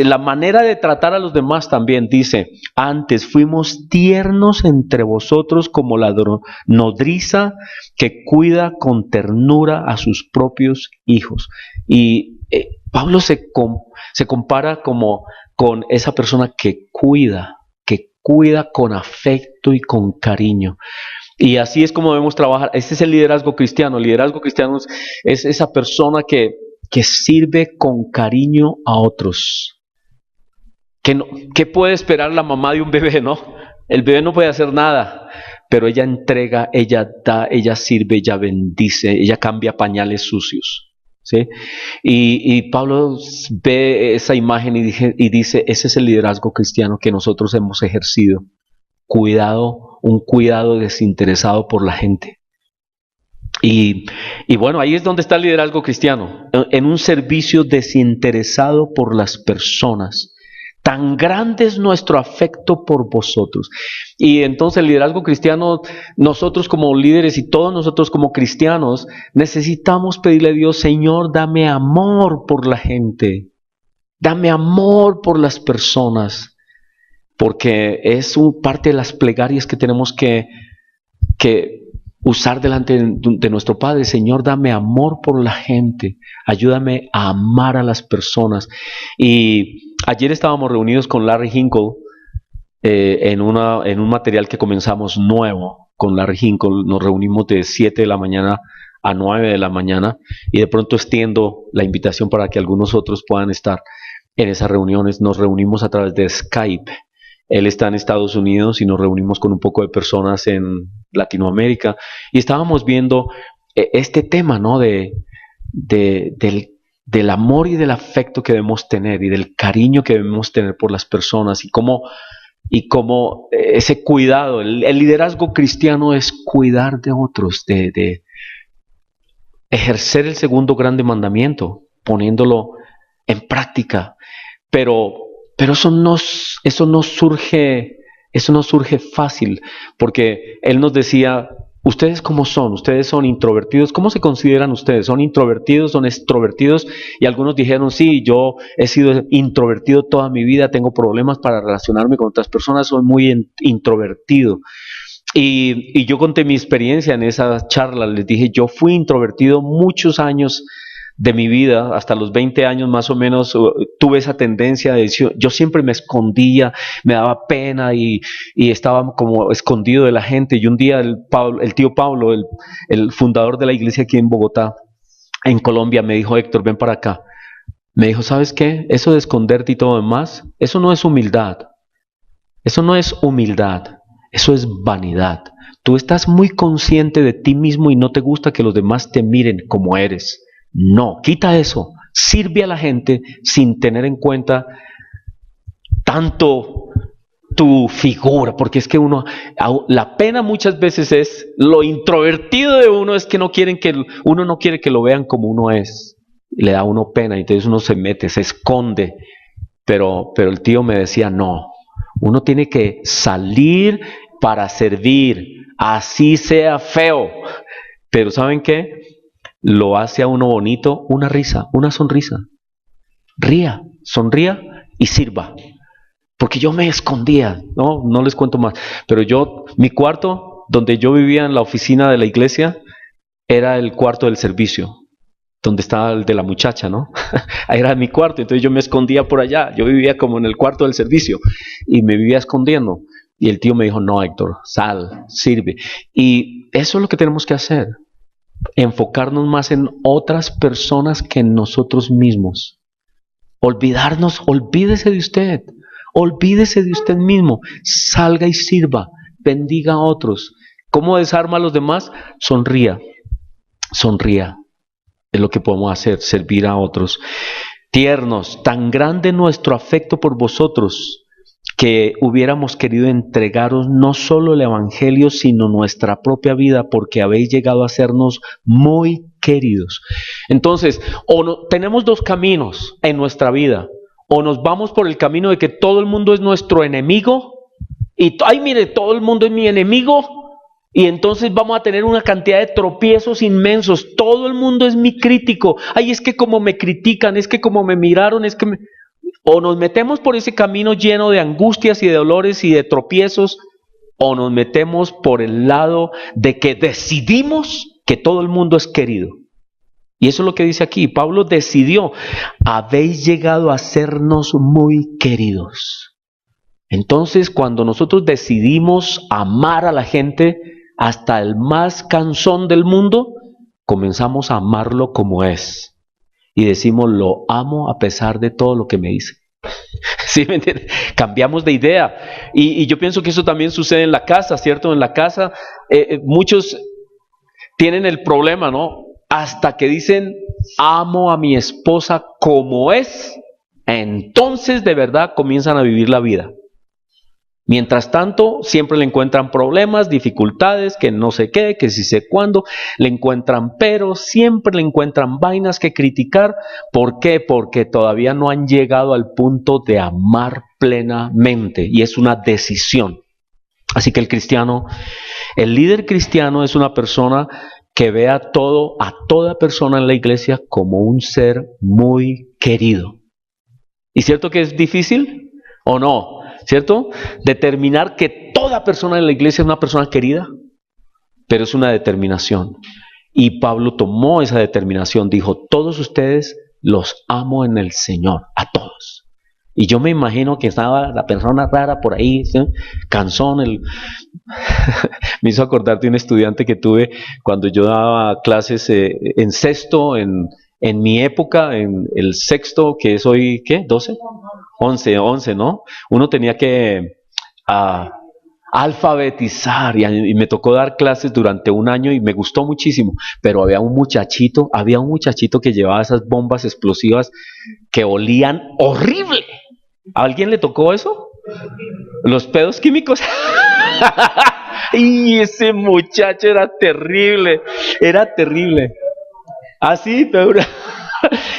la manera de tratar a los demás también, dice, antes fuimos tiernos entre vosotros como la nodriza que cuida con ternura a sus propios hijos. Y Pablo se compara como con esa persona que cuida con afecto y con cariño. Y así es como debemos trabajar. Este es el liderazgo cristiano. El liderazgo cristiano es esa persona que sirve con cariño a otros, no, ¿qué puede esperar la mamá de un bebé, no? El bebé no puede hacer nada, pero ella entrega, ella da, ella sirve, ella bendice, ella cambia pañales sucios, ¿sí? Y Pablo ve esa imagen y dice, ese es el liderazgo cristiano que nosotros hemos ejercido. Cuidado, un cuidado desinteresado por la gente. Y bueno, ahí es donde está el liderazgo cristiano, en un servicio desinteresado por las personas. Tan grande es nuestro afecto por vosotros. Y entonces el liderazgo cristiano, nosotros como líderes y todos nosotros como cristianos, necesitamos pedirle a Dios, Señor, dame amor por la gente. Dame amor por las personas. Porque es parte de las plegarias que tenemos que usar delante de nuestro Padre. Señor, dame amor por la gente, ayúdame a amar a las personas. Y ayer estábamos reunidos con Larry Hinkle en un material que comenzamos nuevo con Larry Hinkle. Nos reunimos de 7 de la mañana a 9 de la mañana y de pronto extiendo la invitación para que algunos otros puedan estar en esas reuniones. Nos reunimos a través de Skype. Él está en Estados Unidos y nos reunimos con un poco de personas en Latinoamérica y estábamos viendo este tema, ¿no? Del amor y del afecto que debemos tener y del cariño que debemos tener por las personas y cómo ese cuidado, el liderazgo cristiano es cuidar de otros, de ejercer el segundo grande mandamiento, poniéndolo en práctica, pero eso no surge fácil, porque él nos decía, ¿ustedes cómo son? ¿Ustedes son introvertidos? ¿Cómo se consideran ustedes? ¿Son introvertidos? ¿Son extrovertidos? Y algunos dijeron, sí, yo he sido introvertido toda mi vida, tengo problemas para relacionarme con otras personas, soy muy introvertido. Y yo conté mi experiencia en esa charla, les dije, yo fui introvertido muchos años de mi vida, hasta los 20 años más o menos, tuve esa tendencia de decir, yo siempre me escondía, me daba pena y estaba como escondido de la gente. Y un día el tío Pablo, el fundador de la iglesia aquí en Bogotá, en Colombia, me dijo, Héctor, ven para acá. Me dijo, ¿sabes qué? Eso de esconderte y todo demás, eso no es humildad. Eso no es humildad, eso es vanidad. Tú estás muy consciente de ti mismo y no te gusta que los demás te miren como eres. No, quita eso. Sirve a la gente sin tener en cuenta tanto tu figura, porque es que la pena muchas veces es, lo introvertido de uno es que uno no quiere que lo vean como uno es. Le da a uno pena, y entonces uno se mete, se esconde. Pero el tío me decía, no, uno tiene que salir para servir, así sea feo. Pero ¿saben qué? Lo hace a uno bonito una risa, una sonrisa. Ría, sonría y sirva. Porque yo me escondía, no les cuento más. Pero mi cuarto, donde yo vivía en la oficina de la iglesia, era el cuarto del servicio, donde estaba el de la muchacha, ¿no? Era mi cuarto, entonces yo me escondía por allá. Yo vivía como en el cuarto del servicio y me vivía escondiendo. Y el tío me dijo, no, Héctor, sal, sirve. Y eso es lo que tenemos que hacer. Enfocarnos más en otras personas que en nosotros mismos. Olvídese de usted mismo, salga y sirva, bendiga a otros. ¿Cómo desarma a los demás? Sonría, es lo que podemos hacer, servir a otros. Tiernos, tan grande nuestro afecto por vosotros, que hubiéramos querido entregaros no solo el Evangelio, sino nuestra propia vida, porque habéis llegado a sernos muy queridos. Entonces, tenemos dos caminos en nuestra vida. O nos vamos por el camino de que todo el mundo es nuestro enemigo, y mire, todo el mundo es mi enemigo, y entonces vamos a tener una cantidad de tropiezos inmensos. Todo el mundo es mi crítico. Ay, es que como me critican, es que como me miraron, es que O nos metemos por ese camino lleno de angustias y de dolores y de tropiezos, o nos metemos por el lado de que decidimos que todo el mundo es querido. Y eso es lo que dice aquí. Pablo decidió, habéis llegado a sernos muy queridos. Entonces, cuando nosotros decidimos amar a la gente, hasta el más cansón del mundo, comenzamos a amarlo como es. Y decimos, lo amo a pesar de todo lo que me dice. ¿Sí me entiendes? Cambiamos de idea. Y yo pienso que eso también sucede en la casa, ¿cierto? En la casa muchos tienen el problema, ¿no? Hasta que dicen, amo a mi esposa como es, entonces de verdad comienzan a vivir la vida. Mientras tanto, siempre le encuentran problemas, dificultades, que no sé qué, que si sé cuándo, le encuentran peros, siempre le encuentran vainas que criticar. ¿Por qué? Porque todavía no han llegado al punto de amar plenamente, y es una decisión. Así que el líder cristiano es una persona que ve a toda persona en la iglesia como un ser muy querido. ¿Y cierto que es difícil o no? ¿Cierto? Determinar que toda persona en la iglesia es una persona querida, pero es una determinación. Y Pablo tomó esa determinación, dijo, todos ustedes los amo en el Señor, a todos. Y yo me imagino que estaba la persona rara por ahí, ¿sí? Cansón, me hizo acordar de un estudiante que tuve cuando yo daba clases en sexto, en mi época, en el sexto, que es hoy, ¿qué? ¿12? 11, ¿no? Uno tenía que alfabetizar y me tocó dar clases durante un año y me gustó muchísimo, pero había un muchachito que llevaba esas bombas explosivas que olían horrible. ¿A alguien le tocó eso? Los pedos químicos. Y ese muchacho era terrible. Así, pero...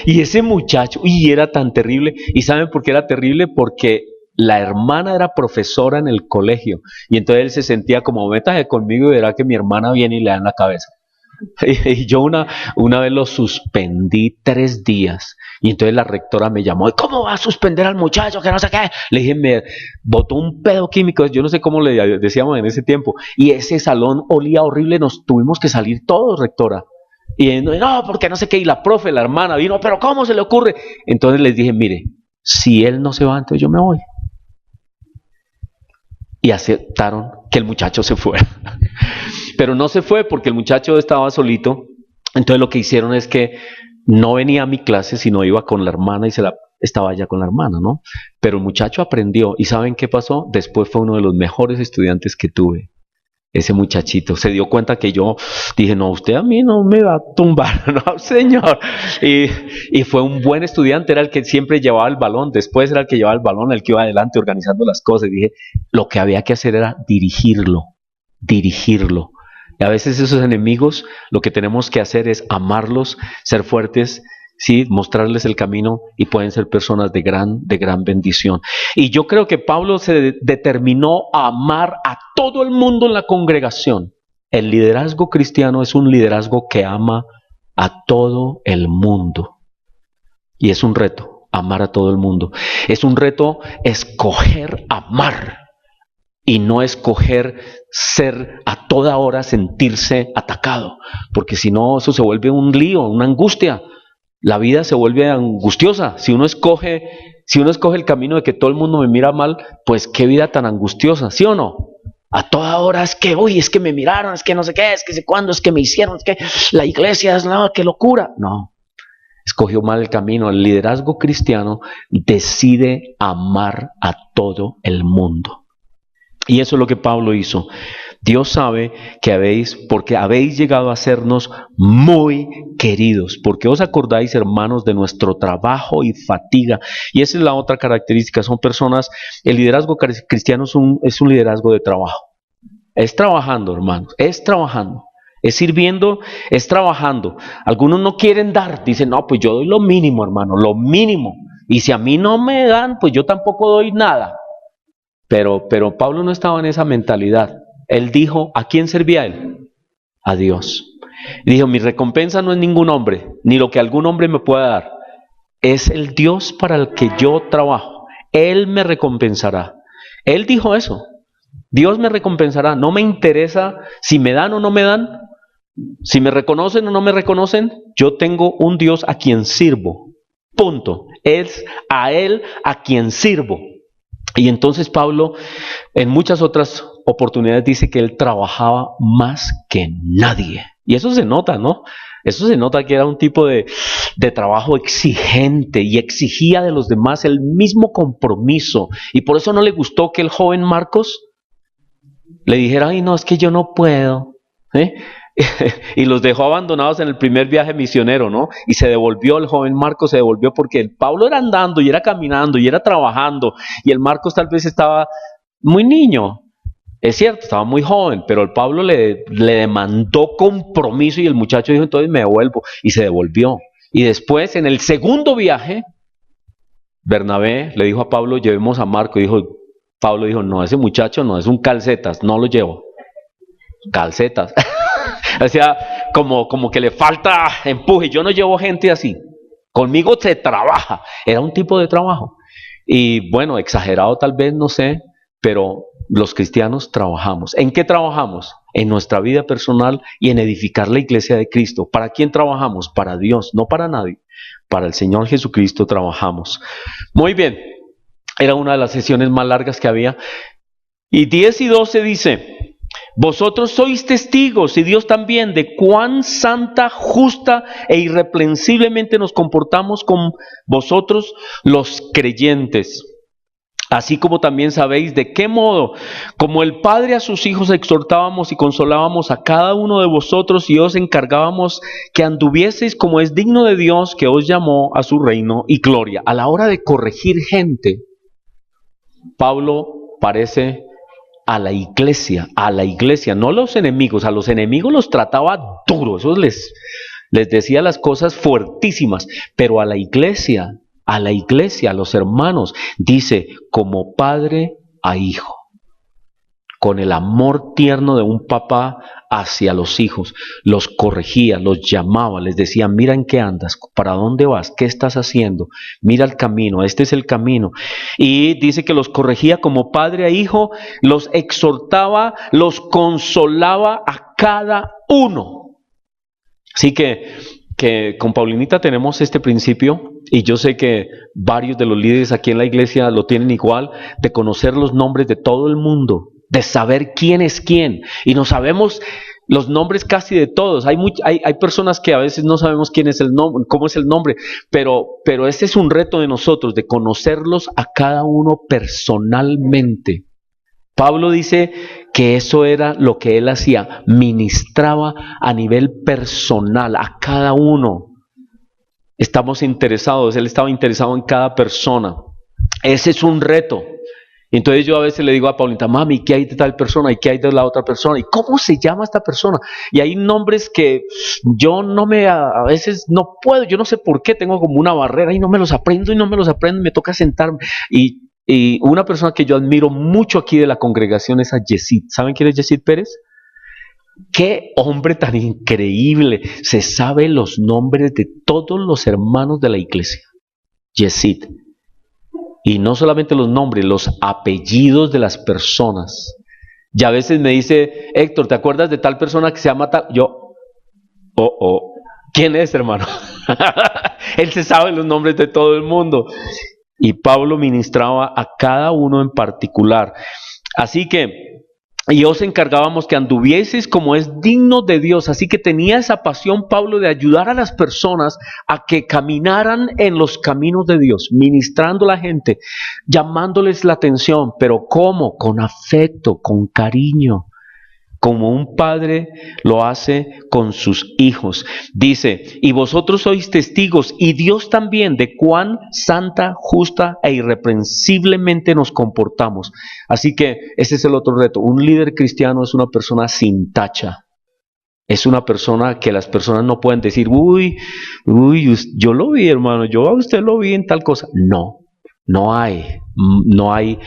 Y ese muchacho, era tan terrible. ¿Y saben por qué era terrible? Porque la hermana era profesora en el colegio. Y entonces él se sentía como, métase conmigo y verá que mi hermana viene y le da en la cabeza. Y yo una vez lo suspendí 3 días. Y entonces la rectora me llamó, ¿cómo va a suspender al muchacho? Que no sé qué. Le dije, me botó un pedo químico, yo no sé cómo le decíamos en ese tiempo. Y ese salón olía horrible, nos tuvimos que salir todos, rectora. Y no, porque no sé qué. Y la profe, la hermana, vino, pero ¿cómo se le ocurre? Entonces les dije, mire, si él no se va, entonces yo me voy. Y aceptaron que el muchacho se fuera. Pero no se fue porque el muchacho estaba solito. Entonces lo que hicieron es que no venía a mi clase, sino iba con la hermana y estaba allá con la hermana, ¿no? Pero el muchacho aprendió. ¿Y saben qué pasó? Después fue uno de los mejores estudiantes que tuve. Ese muchachito se dio cuenta que yo dije, no, usted a mí no me va a tumbar, no, señor. Y fue un buen estudiante, era el que siempre llevaba el balón, después era el que llevaba el balón, el que iba adelante organizando las cosas. Y dije, lo que había que hacer era dirigirlo. Y a veces esos enemigos, lo que tenemos que hacer es amarlos, ser fuertes, ¿sí? Mostrarles el camino, y pueden ser personas de gran bendición. Y yo creo que Pablo se determinó a amar a todo el mundo en la congregación. El liderazgo cristiano es un liderazgo que ama a todo el mundo. Y es un reto amar a todo el mundo. Es un reto escoger amar y no escoger ser a toda hora sentirse atacado, porque si no eso se vuelve un lío, una angustia. La vida se vuelve angustiosa. Si uno escoge el camino de que todo el mundo me mira mal, pues qué vida tan angustiosa, ¿sí o no? A toda hora es que, uy, es que me miraron, es que no sé qué, es que sé cuándo, es que me hicieron, es que la iglesia es no, qué locura. No, escogió mal el camino. El liderazgo cristiano decide amar a todo el mundo. Y eso es lo que Pablo hizo. Dios sabe que porque habéis llegado a sernos muy queridos, porque os acordáis, hermanos, de nuestro trabajo y fatiga. Y esa es la otra característica, son personas, el liderazgo cristiano es un liderazgo de trabajo. Es trabajando, hermanos, es trabajando. Es sirviendo, es trabajando. Algunos no quieren dar, dicen, no, pues yo doy lo mínimo, hermano, lo mínimo. Y si a mí no me dan, pues yo tampoco doy nada. Pero Pablo no estaba en esa mentalidad. Él dijo, ¿a quién servía él? A Dios. Y dijo, mi recompensa no es ningún hombre, ni lo que algún hombre me pueda dar. Es el Dios para el que yo trabajo. Él me recompensará. Él dijo eso. Dios me recompensará. No me interesa si me dan o no me dan, si me reconocen o no me reconocen. Yo tengo un Dios a quien sirvo. Punto. Es a Él a quien sirvo. Y entonces Pablo, en muchas otras oportunidades, dice que él trabajaba más que nadie. Y eso se nota, ¿no? Eso se nota que era un tipo de trabajo exigente y exigía de los demás el mismo compromiso. Y por eso no le gustó que el joven Marcos le dijera, ay no, es que yo no puedo. ¿Sí? Y los dejó abandonados en el primer viaje misionero, ¿no? Y se devolvió, el joven Marcos se devolvió porque el Pablo era andando y era caminando y era trabajando. Y el Marcos tal vez estaba muy niño. Es cierto, estaba muy joven, pero el Pablo le demandó compromiso y el muchacho dijo, entonces me devuelvo, y se devolvió. Y después, en el segundo viaje, Bernabé le dijo a Pablo, llevemos a Marco, y Pablo dijo, no, ese muchacho no, es un calcetas, no lo llevo. Calcetas. O sea, como que le falta empuje, yo no llevo gente así, conmigo se trabaja, era un tipo de trabajo. Y bueno, exagerado tal vez, no sé, pero los cristianos trabajamos. ¿En qué trabajamos? En nuestra vida personal y en edificar la iglesia de Cristo. ¿Para quién trabajamos? Para Dios, no para nadie. Para el Señor Jesucristo trabajamos. Muy bien, era una de las sesiones más largas que había. Y 10 y 12 dice, vosotros sois testigos y Dios también de cuán santa, justa e irreprensiblemente nos comportamos con vosotros los creyentes. Así como también sabéis de qué modo, como el Padre a sus hijos, exhortábamos y consolábamos a cada uno de vosotros y os encargábamos que anduvieseis como es digno de Dios que os llamó a su reino y gloria. A la hora de corregir gente, Pablo parece a la iglesia, no a los enemigos. A los enemigos los trataba duro, eso les decía las cosas fuertísimas, pero a la iglesia, a los hermanos, dice, como padre a hijo, con el amor tierno de un papá hacia los hijos, los corregía, los llamaba, les decía, mira en qué andas, para dónde vas, qué estás haciendo, mira el camino, este es el camino. Y dice que los corregía como padre a hijo, los exhortaba, los consolaba a cada uno. Así que con Paulinita tenemos este principio, y yo sé que varios de los líderes aquí en la iglesia lo tienen igual, de conocer los nombres de todo el mundo, de saber quién es quién, y no sabemos los nombres casi de todos. Hay personas que a veces no sabemos quién es el nombre, cómo es el nombre, pero este es un reto de nosotros, de conocerlos a cada uno personalmente. Pablo dice que eso era lo que él hacía, ministraba a nivel personal a cada uno. Estamos interesados, él estaba interesado en cada persona. Ese es un reto. Entonces yo a veces le digo a Paulita, mami, ¿qué hay de tal persona? ¿Y qué hay de la otra persona? ¿Y cómo se llama esta persona? Y hay nombres que yo a veces no puedo, yo no sé por qué, tengo como una barrera y no me los aprendo, me toca sentarme. Y una persona que yo admiro mucho aquí de la congregación es a Yesid. ¿Saben quién es Yesid Pérez? ¡Qué hombre tan increíble! Se sabe los nombres de todos los hermanos de la iglesia. Yesid. Y no solamente los nombres, los apellidos de las personas. Y a veces me dice, Héctor, ¿te acuerdas de tal persona que se llama tal? Yo, ¿quién es, hermano? Él se sabe los nombres de todo el mundo. Y Pablo ministraba a cada uno en particular. Así que, y os encargábamos que anduvieseis como es digno de Dios. Así que tenía esa pasión Pablo de ayudar a las personas a que caminaran en los caminos de Dios, ministrando a la gente, llamándoles la atención. Pero ¿cómo? Con afecto, con cariño, como un padre lo hace con sus hijos. Dice, y vosotros sois testigos, y Dios también, de cuán santa, justa e irreprensiblemente nos comportamos. Así que ese es el otro reto. Un líder cristiano es una persona sin tacha. Es una persona que las personas no pueden decir, uy, yo lo vi, hermano, yo a usted lo vi en tal cosa. No hay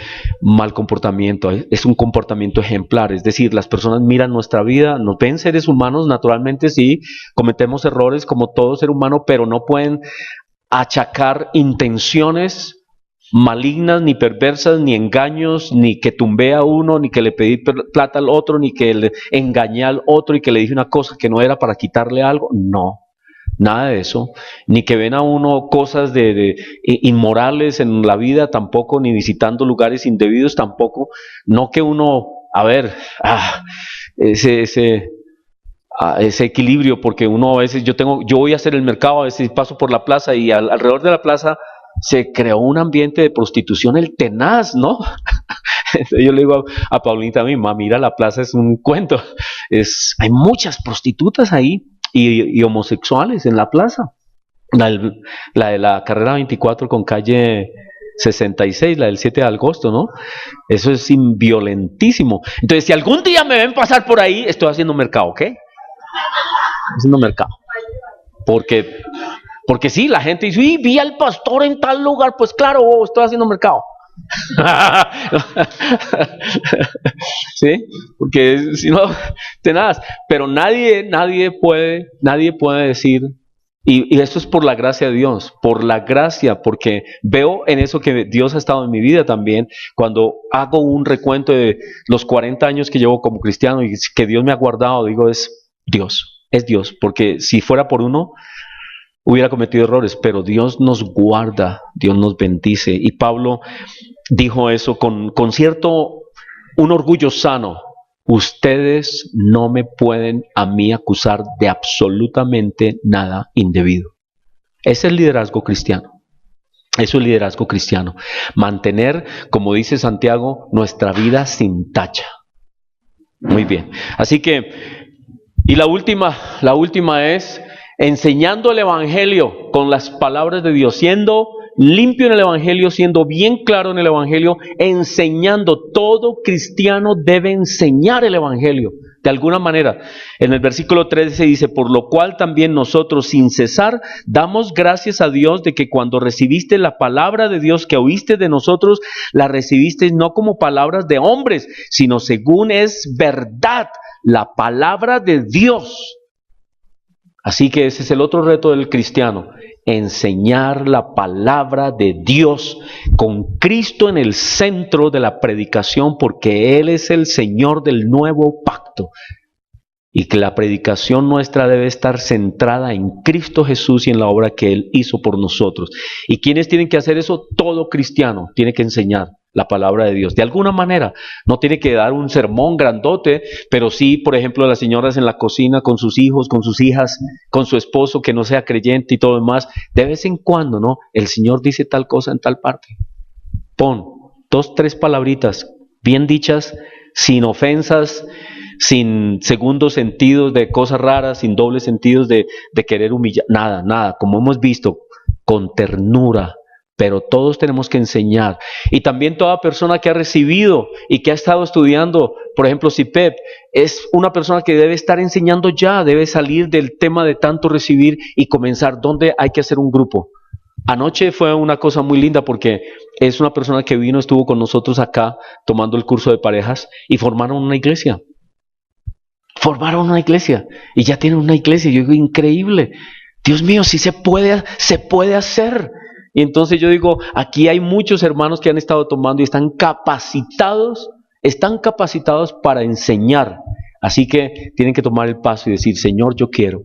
mal comportamiento, es un comportamiento ejemplar. Es decir, las personas miran nuestra vida, nos ven seres humanos, naturalmente sí, cometemos errores como todo ser humano, pero no pueden achacar intenciones malignas, ni perversas, ni engaños, ni que tumbé a uno, ni que le pedí plata al otro, ni que le engañé al otro y que le dije una cosa que no era para quitarle algo. No. Nada de eso, ni que ven a uno cosas de inmorales en la vida tampoco, ni visitando lugares indebidos tampoco, no que uno, a ese equilibrio, porque uno a veces, yo voy a hacer el mercado, a veces paso por la plaza y alrededor de la plaza se creó un ambiente de prostitución, el tenaz, ¿no? Yo le digo a Paulita, a mi mamá, mira, la plaza es un cuento, hay muchas prostitutas ahí y homosexuales en la plaza. La de la carrera 24 con calle 66, la del 7 de agosto, ¿no? Eso es violentísimo. Entonces, si algún día me ven pasar por ahí, estoy haciendo mercado, ¿ok? Haciendo mercado. Porque sí, la gente dice, vi al pastor en tal lugar, pues claro, estoy haciendo mercado. ¿Sí? Porque si no, tenaz. Pero nadie puede decir, y esto es por la gracia de Dios, por la gracia, porque veo en eso que Dios ha estado en mi vida también, cuando hago un recuento de los 40 años que llevo como cristiano y que Dios me ha guardado, digo, es Dios, porque si fuera por uno, hubiera cometido errores, pero Dios nos guarda, Dios nos bendice. Y Pablo dijo eso con cierto, un orgullo sano. Ustedes no me pueden a mí acusar de absolutamente nada indebido. Ese es el liderazgo cristiano. Eso es liderazgo cristiano. Mantener, como dice Santiago, nuestra vida sin tacha. Muy bien. Así que, y la última es enseñando el Evangelio con las palabras de Dios, siendo limpio en el Evangelio, siendo bien claro en el Evangelio, enseñando. Todo cristiano debe enseñar el Evangelio, de alguna manera. En el versículo 13 dice, por lo cual también nosotros sin cesar damos gracias a Dios de que cuando recibiste la palabra de Dios que oíste de nosotros, la recibiste no como palabras de hombres, sino según es verdad, la palabra de Dios. Así que ese es el otro reto del cristiano, enseñar la palabra de Dios con Cristo en el centro de la predicación, porque Él es el Señor del nuevo pacto. Y que la predicación nuestra debe estar centrada en Cristo Jesús y en la obra que Él hizo por nosotros. ¿Y quiénes tienen que hacer eso? Todo cristiano tiene que enseñar la palabra de Dios. De alguna manera, no tiene que dar un sermón grandote, pero sí, por ejemplo, las señoras en la cocina con sus hijos, con sus hijas, con su esposo que no sea creyente y todo lo demás. De vez en cuando, ¿no? El Señor dice tal cosa en tal parte. Pon 2, 3 palabritas bien dichas, sin ofensas, sin segundos sentidos de cosas raras, sin dobles sentidos de querer humillar, nada, como hemos visto, con ternura. Pero todos tenemos que enseñar. Y también toda persona que ha recibido y que ha estado estudiando, por ejemplo, CIPEP, es una persona que debe estar enseñando ya, debe salir del tema de tanto recibir y comenzar donde hay que hacer un grupo. Anoche fue una cosa muy linda porque es una persona que vino, estuvo con nosotros acá tomando el curso de parejas y formaron una iglesia. Formaron una iglesia y ya tienen una iglesia. Yo digo, increíble. Dios mío, sí se puede hacer. Y entonces yo digo, aquí hay muchos hermanos que han estado tomando y están capacitados para enseñar. Así que tienen que tomar el paso y decir, Señor, yo quiero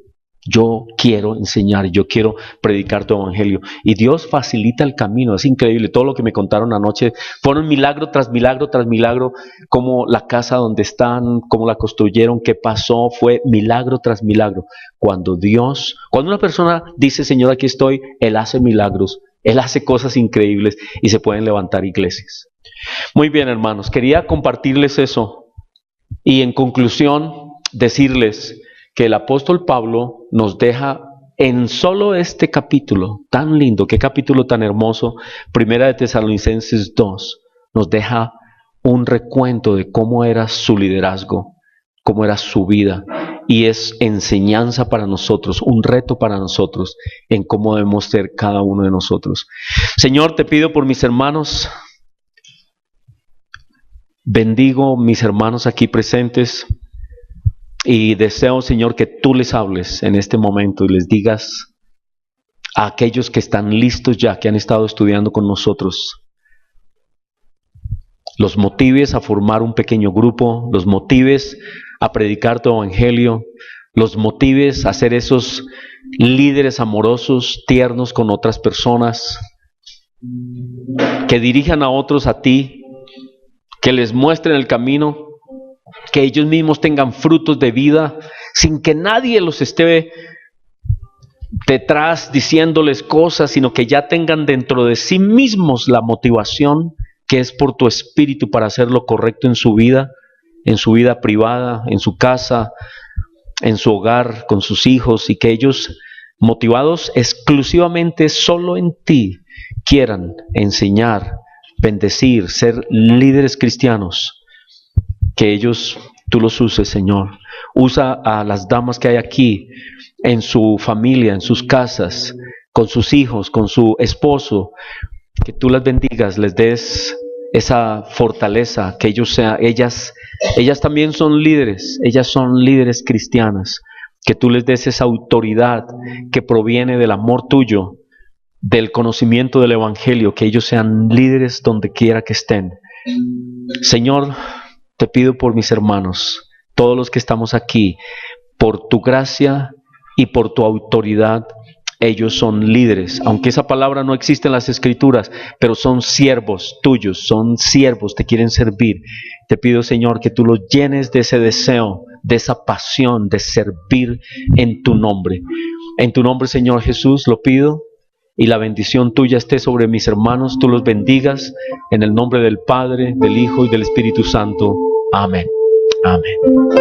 enseñar, yo quiero predicar tu evangelio. Y Dios facilita el camino, es increíble. Todo lo que me contaron anoche fueron milagro tras milagro tras milagro, como la casa donde están, cómo la construyeron, qué pasó, fue milagro tras milagro. Cuando una persona dice, Señor, aquí estoy, Él hace milagros, Él hace cosas increíbles y se pueden levantar iglesias. Muy bien, hermanos, quería compartirles eso y en conclusión decirles que el apóstol Pablo nos deja en solo este capítulo tan lindo, qué capítulo tan hermoso, Primera de Tesalonicenses 2, nos deja un recuento de cómo era su liderazgo, cómo era su vida, y es enseñanza para nosotros, un reto para nosotros en cómo debemos ser cada uno de nosotros. Señor, te pido por mis hermanos, bendigo mis hermanos aquí presentes, y deseo, Señor, que tú les hables en este momento y les digas a aquellos que están listos ya, que han estado estudiando con nosotros, los motives a formar un pequeño grupo, los motives a predicar tu evangelio, los motives a ser esos líderes amorosos, tiernos con otras personas, que dirijan a otros a ti, que les muestren el camino, que ellos mismos tengan frutos de vida, sin que nadie los esté detrás diciéndoles cosas, sino que ya tengan dentro de sí mismos la motivación que es por tu Espíritu para hacer lo correcto en su vida privada, en su casa, en su hogar, con sus hijos, y que ellos, motivados exclusivamente solo en ti, quieran enseñar, bendecir, ser líderes cristianos. Que ellos, tú los uses, Señor. Usa a las damas que hay aquí, en su familia, en sus casas, con sus hijos, con su esposo, que tú las bendigas, les des esa fortaleza, que ellas también son líderes, ellas son líderes cristianas, que tú les des esa autoridad que proviene del amor tuyo, del conocimiento del Evangelio, que ellos sean líderes donde quiera que estén. Señor, te pido por mis hermanos, todos los que estamos aquí, por tu gracia y por tu autoridad. Ellos son líderes, aunque esa palabra no existe en las Escrituras, pero son siervos tuyos, son siervos, te quieren servir. Te pido, Señor, que tú los llenes de ese deseo, de esa pasión de servir en tu nombre. En tu nombre, Señor Jesús, lo pido, y la bendición tuya esté sobre mis hermanos, tú los bendigas, en el nombre del Padre, del Hijo y del Espíritu Santo. Amén. Amén.